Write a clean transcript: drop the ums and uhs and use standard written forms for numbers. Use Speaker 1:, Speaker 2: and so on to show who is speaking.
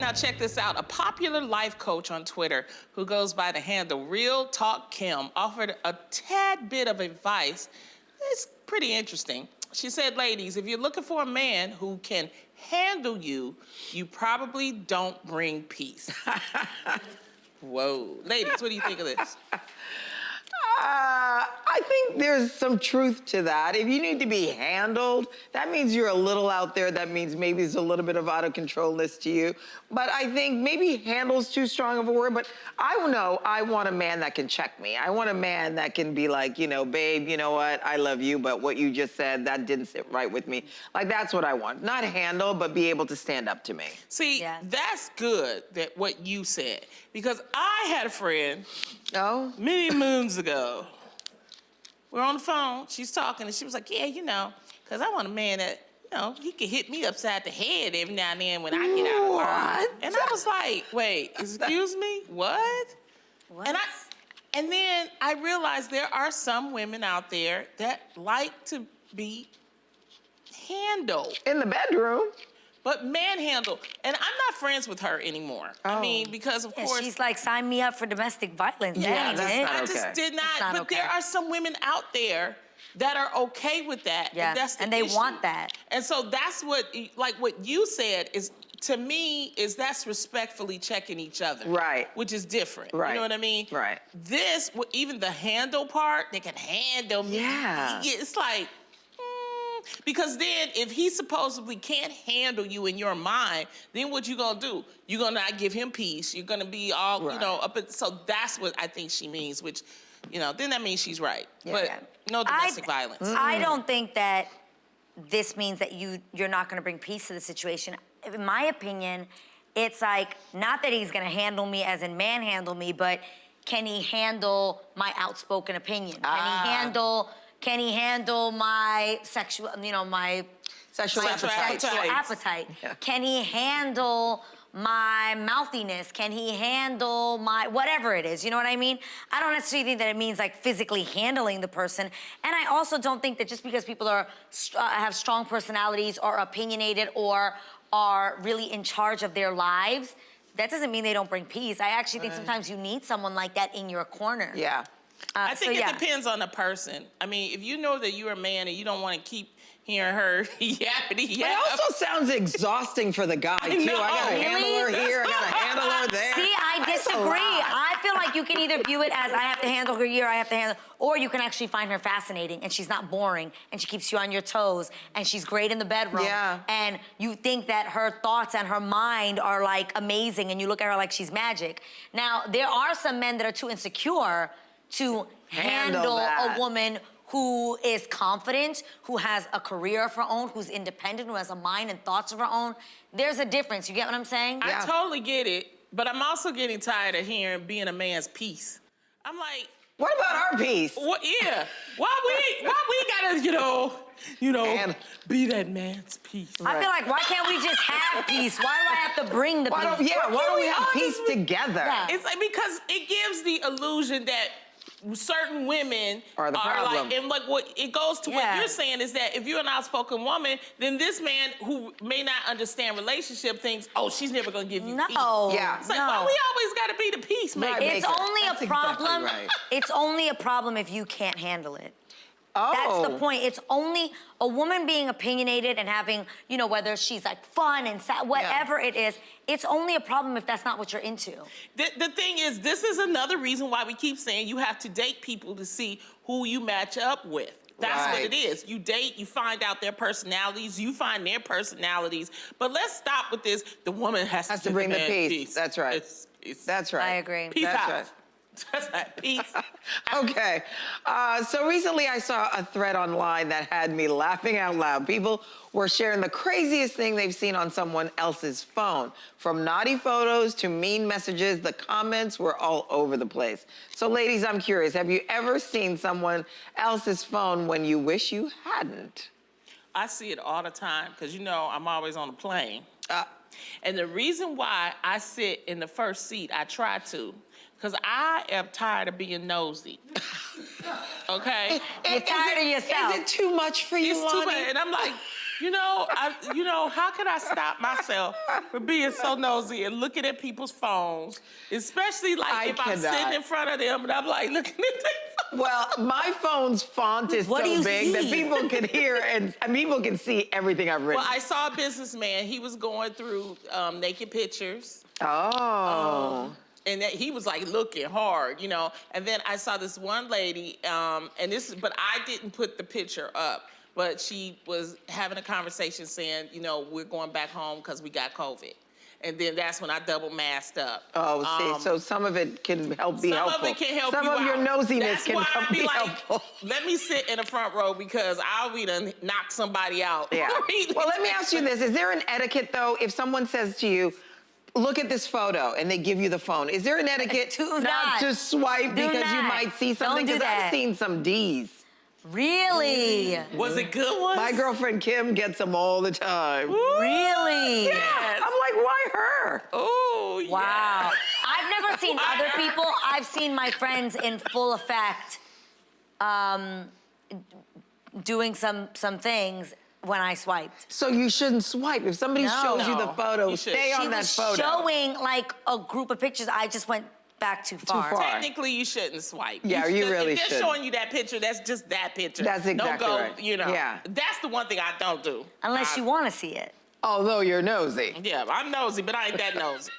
Speaker 1: Now check this out. A popular life coach on Twitter who goes by the handle Real Talk Kim offered a tad bit of advice. It's pretty interesting. She said, ladies, if you're looking for a man who can handle you, you probably don't bring peace. Whoa. Ladies, what do you think of this?
Speaker 2: I think there's some truth to that. If you need to be handled, that means you're a little out there. That means maybe there's a little bit of out of controlness to you. But I think maybe handle's too strong of a word, but I know I want a man that can check me. I want a man that can be like, you know, babe, you know what? I love you, but what you just said, that didn't sit right with me. Like, that's what I want. Not handle, but be able to stand up to me.
Speaker 1: See, that's good, that what you said. Because I had a friend many moons ago. We're on the phone, she's talking, and she was like, yeah, you know, because I want a man that, you know, he can hit me upside the head every now and then when I get out of work. And I was like, wait, excuse me, what? And then I realized there are some women out there that like to be handled.
Speaker 2: In the bedroom.
Speaker 1: But manhandle. And I'm not friends with her anymore. I mean, because of course...
Speaker 3: she's like, sign me up for domestic violence.
Speaker 2: Yeah, that's not okay.
Speaker 1: I just did not. But there are some women out there that are okay with that.
Speaker 3: Yeah,
Speaker 1: and that's the
Speaker 3: and they
Speaker 1: issue.
Speaker 3: want that.
Speaker 1: And so that's what, like what you said is, to me, is that's respectfully checking each other.
Speaker 2: Right.
Speaker 1: Which is different.
Speaker 2: Right.
Speaker 1: You know what I mean?
Speaker 2: Right.
Speaker 1: This, even the handle part, they can handle me.
Speaker 2: Yeah.
Speaker 1: It's like... Because then, if he supposedly can't handle you in your mind, then what you gonna do? You're gonna not give him peace. You're gonna be all, you know, up. So that's what I think she means. Which, you know, then that means she's right. But no domestic violence.
Speaker 3: I don't think that this means that you're not gonna bring peace to the situation. In my opinion, it's like not that he's gonna handle me as in manhandle me, but can he handle my outspoken opinion? Can he handle my sexual, you know, my
Speaker 2: sexual
Speaker 3: appetite?
Speaker 2: Yeah.
Speaker 3: Can he handle my mouthiness? Can he handle my, whatever it is, you know what I mean? I don't necessarily think that it means like physically handling the person. And I also don't think that just because people are have strong personalities or opinionated or are really in charge of their lives, that doesn't mean they don't bring peace. I actually think sometimes you need someone like that in your corner.
Speaker 2: Yeah.
Speaker 1: I think it depends on the person. I mean, if you know that you're a man and you don't want to keep hearing her yappity yap.
Speaker 2: It also sounds exhausting for the guy, too. I got to handle her here, I got to handle her there.
Speaker 3: See, I disagree. I feel like you can either view it as I have to handle her here, I have to handle, or you can actually find her fascinating and she's not boring and she keeps you on your toes and she's great in the bedroom.
Speaker 2: Yeah.
Speaker 3: And you think that her thoughts and her mind are like amazing and you look at her like she's magic. Now, there are some men that are too insecure to handle a woman who is confident, who has a career of her own, who's independent, who has a mind and thoughts of her own. There's a difference. You get what I'm saying?
Speaker 1: I totally get it, but I'm also getting tired of hearing being a man's piece. I'm like...
Speaker 2: What about our piece?
Speaker 1: What, yeah. Why we gotta, you know, be that man's piece?
Speaker 3: Right. I feel like, why can't we just have peace? Why do I have to bring the peace?
Speaker 2: Why don't we have peace together?
Speaker 1: Yeah. It's like, because it gives the illusion that certain women
Speaker 2: are
Speaker 1: like, and like what it goes to what you're saying is that if you're an outspoken woman, then this man who may not understand relationship thinks, oh, she's never gonna give you peace.
Speaker 2: Yeah.
Speaker 1: It's like, well, we always gotta be the peacemaker.
Speaker 3: It's only a problem.
Speaker 2: Exactly right.
Speaker 3: It's only a problem if you can't handle it.
Speaker 2: Oh.
Speaker 3: That's the point. It's only a woman being opinionated and having, you know, whether she's like fun and sad, whatever it is, it's only a problem if that's not what you're into.
Speaker 1: The thing is, this is another reason why we keep saying you have to date people to see who you match up with. That's what it is. You date, you find out their personalities, you find their personalities. But let's stop with this. The woman has to
Speaker 2: bring the peace. That's right. That's right.
Speaker 3: I agree.
Speaker 1: Peace out.
Speaker 2: Right.
Speaker 1: That's right. Peace.
Speaker 2: Okay. So recently I saw a thread online that had me laughing out loud. People were sharing the craziest thing they've seen on someone else's phone. From naughty photos to mean messages, the comments were all over the place. So ladies, I'm curious, have you ever seen someone else's phone when you wish you hadn't?
Speaker 1: I see it all the time because, you know, I'm always on a plane. And the reason why I sit in the first seat, I try to, because I am tired of being nosy. Okay?
Speaker 3: You're tired of yourself.
Speaker 2: Is it too much for you,
Speaker 1: It's
Speaker 2: Lonnie?
Speaker 1: too much. And I'm like, How can I stop myself from being so nosy and looking at people's phones, especially like if I'm sitting in front of them and I'm like looking at their phone.
Speaker 2: Well, my phone's font is
Speaker 3: What do
Speaker 2: so
Speaker 3: you
Speaker 2: big that
Speaker 3: see?
Speaker 2: people can hear and people can see everything I've written.
Speaker 1: Well, I saw a businessman. He was going through naked pictures.
Speaker 2: Oh.
Speaker 1: And that he was like looking hard, And then I saw this one lady, but I didn't put the picture up. But she was having a conversation saying, we're going back home because we got COVID. And then that's when I double masked up.
Speaker 2: Oh, see, so some of it can help be helpful.
Speaker 1: Some of it can help you
Speaker 2: Some of your
Speaker 1: out.
Speaker 2: nosiness
Speaker 1: That's
Speaker 2: can
Speaker 1: why
Speaker 2: help
Speaker 1: I be
Speaker 2: be
Speaker 1: like,
Speaker 2: helpful.
Speaker 1: let me sit in the front row because I'll be done knock somebody out.
Speaker 2: Yeah. Well, let me ask you this. Is there an etiquette, though, if someone says to you, look at this photo, and they give you the phone? Is there an etiquette
Speaker 3: Do
Speaker 2: not
Speaker 3: not.
Speaker 2: to swipe
Speaker 3: Do
Speaker 2: because you
Speaker 3: not.
Speaker 2: might see something?
Speaker 3: Don't do
Speaker 2: Because I've
Speaker 3: that.
Speaker 2: seen some Ds.
Speaker 3: Really?
Speaker 1: Was it good ones?
Speaker 2: My girlfriend Kim gets them all the time.
Speaker 3: Really?
Speaker 2: Yeah. I'm like, why her?
Speaker 1: Oh,
Speaker 3: Wow.
Speaker 1: yeah.
Speaker 3: I've never seen other people. I've seen my friends in full effect doing some things when I swiped.
Speaker 2: So you shouldn't swipe. If somebody
Speaker 3: No.
Speaker 2: shows you the
Speaker 1: No,
Speaker 2: photo,
Speaker 1: you shouldn't.
Speaker 2: stay on
Speaker 3: She
Speaker 2: that
Speaker 3: was
Speaker 2: photo.
Speaker 3: showing like a group of pictures. I just went back too far.
Speaker 2: far.
Speaker 1: Technically, you shouldn't swipe.
Speaker 2: Yeah, you really
Speaker 1: If they're
Speaker 2: should.
Speaker 1: showing you that picture, that's just that picture.
Speaker 2: That's exactly
Speaker 1: don't go,
Speaker 2: right.
Speaker 1: Yeah. That's the one thing I don't do.
Speaker 3: Unless you want to see it.
Speaker 2: Although you're nosy.
Speaker 1: Yeah, I'm nosy, but I ain't that nosy.